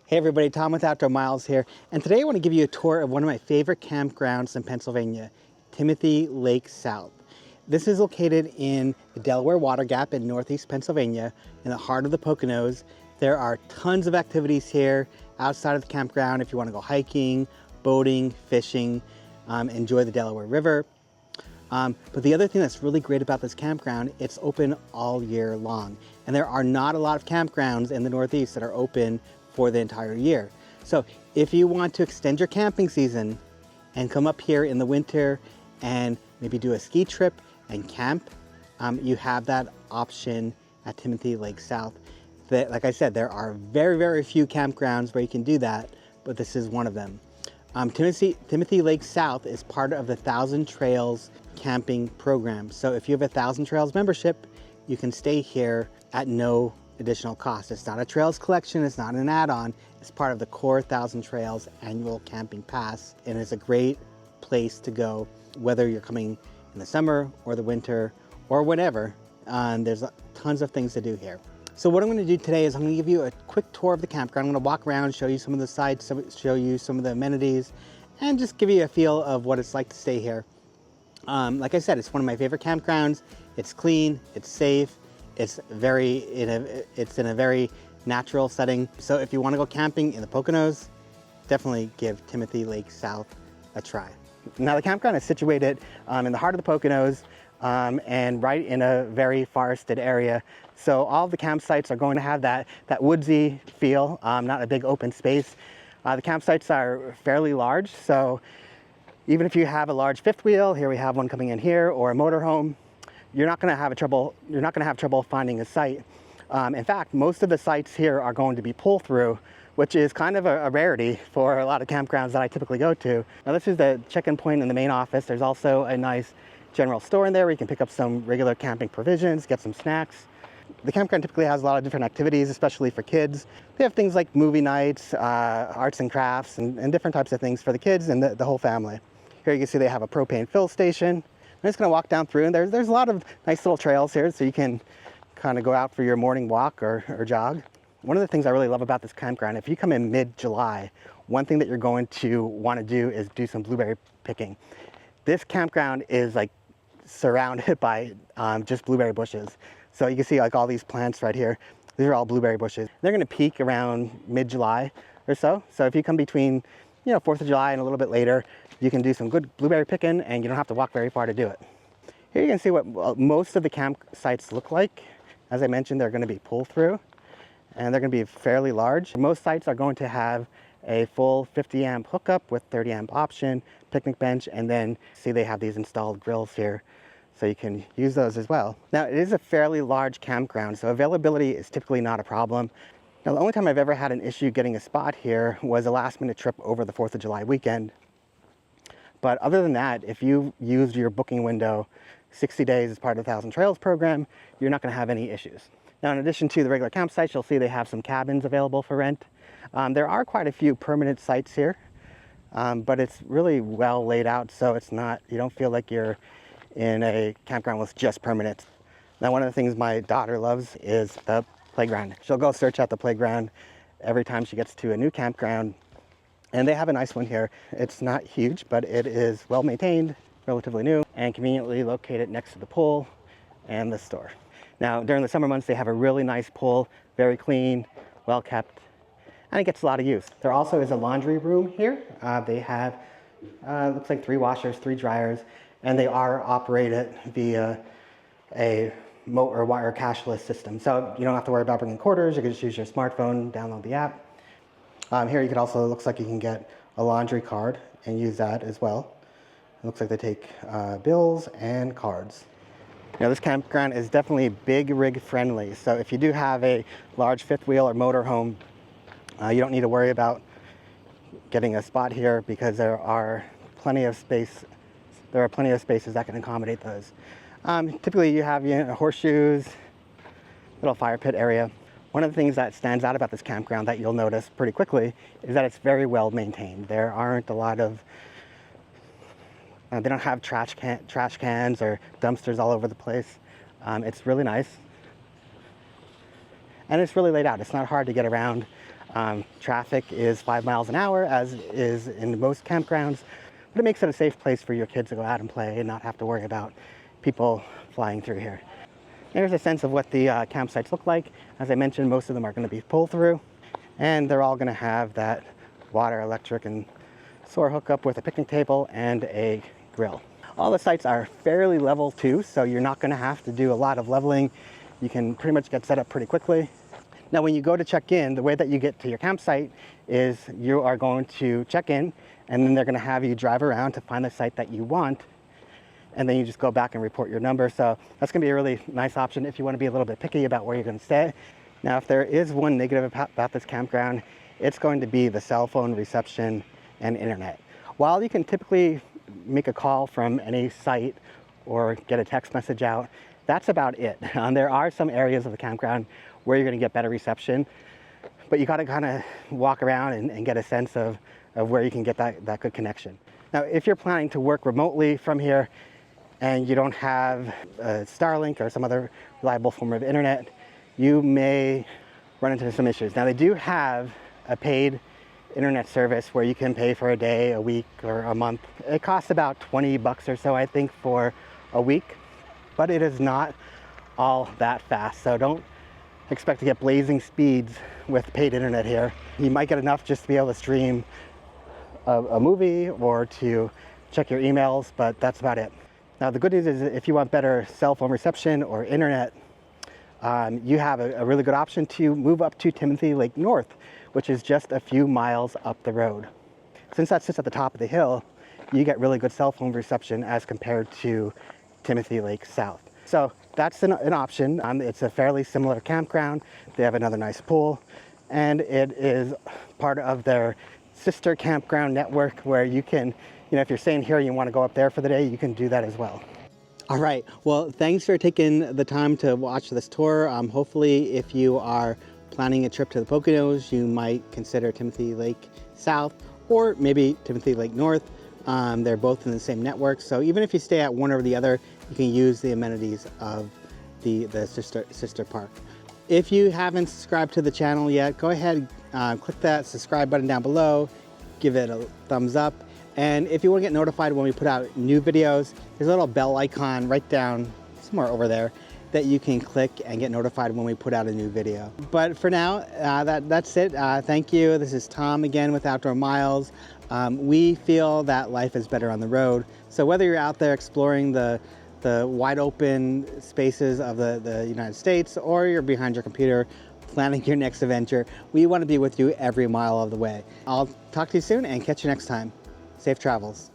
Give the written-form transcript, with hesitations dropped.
Hey everybody, Tom with Outdoor Miles here, and today I want to give you a tour of one of my favorite campgrounds in Pennsylvania, Timothy Lake South. This is located in the Delaware Water Gap in northeast Pennsylvania, in the heart of the Poconos. There are tons of activities here outside of the campground if you want to go hiking, boating, fishing, enjoy the Delaware River. But the other thing that's really great about this campground, it's open all year long. And there are not a lot of campgrounds in the Northeast that are open for the entire year. So if you want to extend your camping season and come up here in the winter and maybe do a ski trip and camp, you have that option at Timothy Lake South. Like I said, there are very, very few campgrounds where you can do that, but this is one of them. Timothy Lake South is part of the 1,000 Trails camping program. So if you have a 1,000 Trails membership, you can stay here at no additional cost. It's not a Trails collection, it's not an add-on, it's part of the core 1,000 Trails annual camping pass, and it's a great place to go whether you're coming in the summer or the winter or whenever. There's tons of things to do here. So what I'm going to do today is I'm going to give you a quick tour of the campground. I'm going to walk around, show you some of the sites, show you some of the amenities, and just give you a feel of what it's like to stay here. Like I said, it's one of my favorite campgrounds. It's clean, it's safe, it's in a very natural setting. So if you want to go camping in the Poconos, definitely give Timothy Lake South a try. Now the campground is situated in the heart of the Poconos and right in a very forested area. So all of the campsites are going to have that woodsy feel, not a big open space. The campsites are fairly large, so even if you have a large fifth wheel, here we have one coming in here, or a motorhome, you're not going to have trouble finding a site. In fact, most of the sites here are going to be pull through, which is kind of a rarity for a lot of campgrounds that I typically go to. Now this is the check-in point in the main office. There's also a nice general store in there where you can pick up some regular camping provisions, get some snacks. The campground typically has a lot of different activities, especially for kids. They have things like movie nights, arts and crafts, and different types of things for the kids and the whole family. Here you can see they have a propane fill station. I'm just going to walk down through, and there's a lot of nice little trails here, so you can kind of go out for your morning walk or jog. One of the things I really love about this campground, if you come in mid-July, one thing that you're going to want to do is do some blueberry picking. This campground is like surrounded by just blueberry bushes. So you can see like all these plants right here. These are all blueberry bushes. They're going to peak around mid-July or so. So if you come between 4th of July and a little bit later, you can do some good blueberry picking and you don't have to walk very far to do it. Here you can see what most of the campsites look like. As I mentioned, they're going to be pull through and they're going to be fairly large. Most sites are going to have a full 50 amp hookup with 30 amp option, picnic bench, and then see they have these installed grills here, so you can use those as well. Now it is a fairly large campground, so availability is typically not a problem. Now the only time I've ever had an issue getting a spot here was a last minute trip over the 4th of July weekend. But other than that, if you used your booking window 60 days as part of the 1,000 Trails program, you're not going to have any issues. Now in addition to the regular campsites, you'll see they have some cabins available for rent. There are quite a few permanent sites here, but it's really well laid out, so you don't feel like you're in a campground with just permanent. Now one of the things my daughter loves is the playground. She'll go search out the playground every time she gets to a new campground, and they have a nice one here. It's not huge, but it is well maintained, relatively new, and conveniently located next to the pool and the store. Now during the summer months they have a really nice pool, very clean, well kept, and it gets a lot of use. There also is a laundry room here. They have looks like 3 washers, 3 dryers, and they are operated via a motor wire cashless system. So you don't have to worry about bringing quarters. You can just use your smartphone, download the app. Here you can also, looks like you can get a laundry card and use that as well. It looks like they take bills and cards. Now this campground is definitely big rig friendly. So if you do have a large fifth wheel or motor home, you don't need to worry about getting a spot here because there are plenty of spaces that can accommodate those. Typically you have horseshoes, little fire pit area. One of the things that stands out about this campground that you'll notice pretty quickly is that it's very well maintained. There aren't a lot of, they don't have trash cans or dumpsters all over the place. It's really nice. And it's really laid out. It's not hard to get around. Traffic is 5 miles an hour, as is in most campgrounds, but it makes it a safe place for your kids to go out and play and not have to worry about people flying through here. There's a sense of what the campsites look like. As I mentioned, most of them are going to be pull-through, and they're all going to have that water, electric, and solar hookup with a picnic table and a grill. All the sites are fairly level too, so you're not going to have to do a lot of leveling. You can pretty much get set up pretty quickly. Now, when you go to check in, the way that you get to your campsite is you are going to check in, and then they're going to have you drive around to find the site that you want, and then you just go back and report your number. So that's going to be a really nice option if you want to be a little bit picky about where you're going to stay. Now, if there is one negative about this campground, it's going to be the cell phone reception and internet. While you can typically make a call from any site or get a text message out, that's about it. There are some areas of the campground where you're going to get better reception, but you got to kind of walk around and get a sense of where you can get that good connection. Now, if you're planning to work remotely from here and you don't have Starlink or some other reliable form of internet, you may run into some issues. Now, they do have a paid internet service where you can pay for a day, a week, or a month. It costs about 20 bucks or so, I think, for a week, but it is not all that fast. So don't expect to get blazing speeds with paid internet here. You might get enough just to be able to stream a movie or to check your emails, but that's about it. Now, the good news is if you want better cell phone reception or internet, you have a really good option to move up to Timothy Lake North, which is just a few miles up the road. Since that sits at the top of the hill, you get really good cell phone reception as compared to Timothy Lake South. So that's an option. It's a fairly similar campground. They have another nice pool, and it is part of their sister campground network where you can, if you're staying here and you want to go up there for the day, you can do that as well. All right, well, thanks for taking the time to watch this tour. Hopefully, if you are planning a trip to the Poconos, you might consider Timothy Lake South or maybe Timothy Lake North. They're both in the same network, so even if you stay at one or the other, you can use the amenities of the sister park. If you haven't subscribed to the channel yet, go ahead, click that subscribe button down below, give it a thumbs up, and if you want to get notified when we put out new videos, there's a little bell icon right down somewhere over there that you can click and get notified when we put out a new video. But for now, that's it. Thank you. This is Tom again with Outdoor Miles. We feel that life is better on the road. So whether you're out there exploring the wide open spaces of the United States, or you're behind your computer planning your next adventure, we want to be with you every mile of the way. I'll talk to you soon and catch you next time. Safe travels.